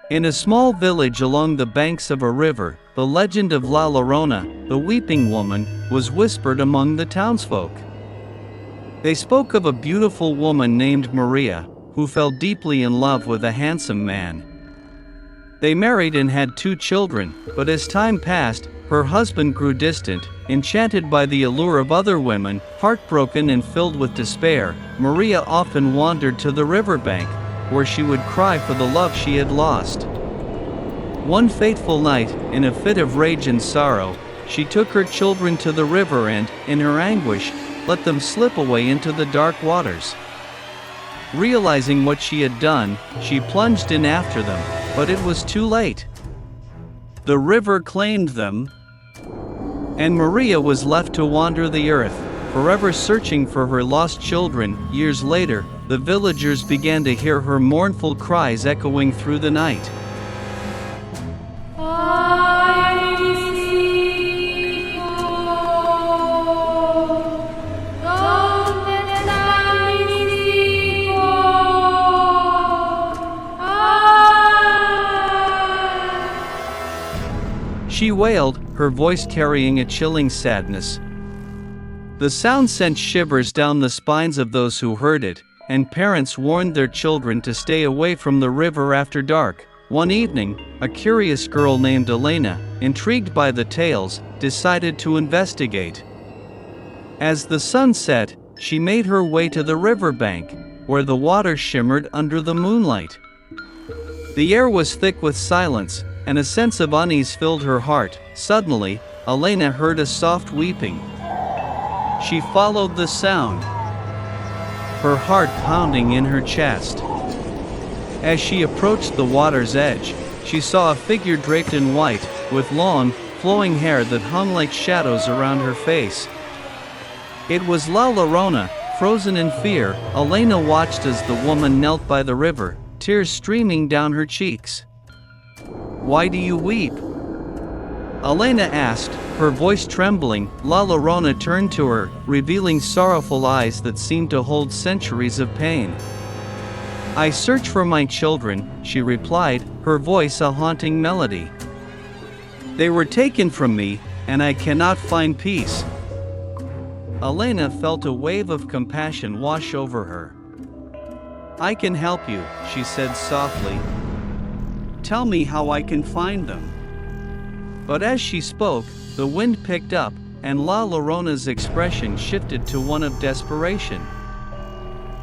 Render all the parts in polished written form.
In a small village along the banks of a river, the legend of La Llorona, the weeping woman, was whispered among the townsfolk. They spoke of a beautiful woman named Maria, who fell deeply in love with a handsome man. They married and had 2 children, but as time passed, her husband grew distant. Enchanted by the allure of other women, heartbroken and filled with despair, Maria often wandered to the riverbank, where she would cry for the love she had lost. One fateful night, in a fit of rage and sorrow, she took her children to the river and, in her anguish, let them slip away into the dark waters. Realizing what she had done, she plunged in after them, but it was too late. The river claimed them, and Maria was left to wander the earth, forever searching for her lost children. Years later, the villagers began to hear her mournful cries echoing through the night. She wailed, her voice carrying a chilling sadness. The sound sent shivers down the spines of those who heard it, and parents warned their children to stay away from the river after dark. One evening, a curious girl named Elena, intrigued by the tales, decided to investigate. As the sun set, she made her way to the riverbank, where the water shimmered under the moonlight. The air was thick with silence, and a sense of unease filled her heart. Suddenly, Elena heard a soft weeping. She followed the sound, her heart pounding in her chest. As she approached the water's edge, she saw a figure draped in white, with long, flowing hair that hung like shadows around her face. It was La Llorona. Frozen in fear, Elena watched as the woman knelt by the river, tears streaming down her cheeks. "Why do you weep?" Elena asked, her voice trembling. La Llorona turned to her, revealing sorrowful eyes that seemed to hold centuries of pain. "I search for my children," she replied, her voice a haunting melody. "They were taken from me, and I cannot find peace." Elena felt a wave of compassion wash over her. "I can help you," she said softly. "Tell me how I can find them." But as she spoke, the wind picked up, and La Llorona's expression shifted to one of desperation.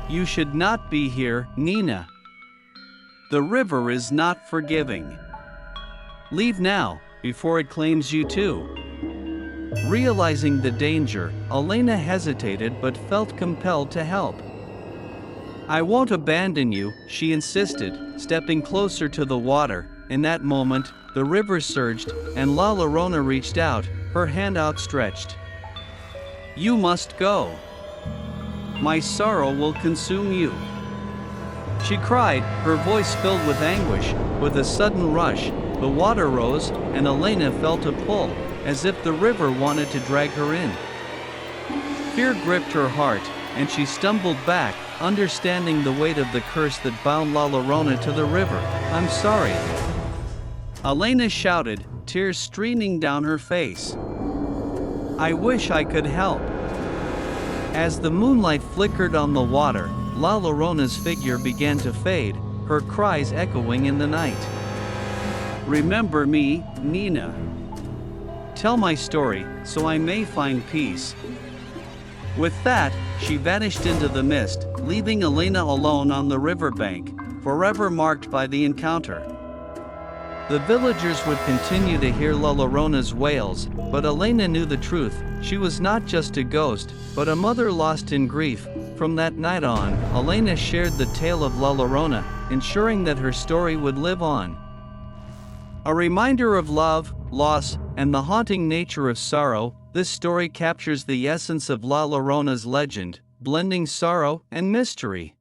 "You should not be here, Nina. The river is not forgiving. Leave now, before it claims you too." Realizing the danger, Elena hesitated but felt compelled to help. "I won't abandon you," she insisted, stepping closer to the water. In that moment, the river surged, and La Llorona reached out, her hand outstretched. "You must go. My sorrow will consume you," she cried, her voice filled with anguish. With a sudden rush, the water rose, and Elena felt a pull, as if the river wanted to drag her in. Fear gripped her heart, and she stumbled back, understanding the weight of the curse that bound La Llorona to the river. "I'm sorry," Elena shouted, tears streaming down her face. "I wish I could help." As the moonlight flickered on the water, La Llorona's figure began to fade, her cries echoing in the night. "Remember me, Nina. Tell my story, so I may find peace." With that, she vanished into the mist, leaving Elena alone on the riverbank, forever marked by the encounter. The villagers would continue to hear La Llorona's wails, but Elena knew the truth. She was not just a ghost, but a mother lost in grief. From that night on, Elena shared the tale of La Llorona, ensuring that her story would live on. A reminder of love, loss, and the haunting nature of sorrow, this story captures the essence of La Llorona's legend, blending sorrow and mystery.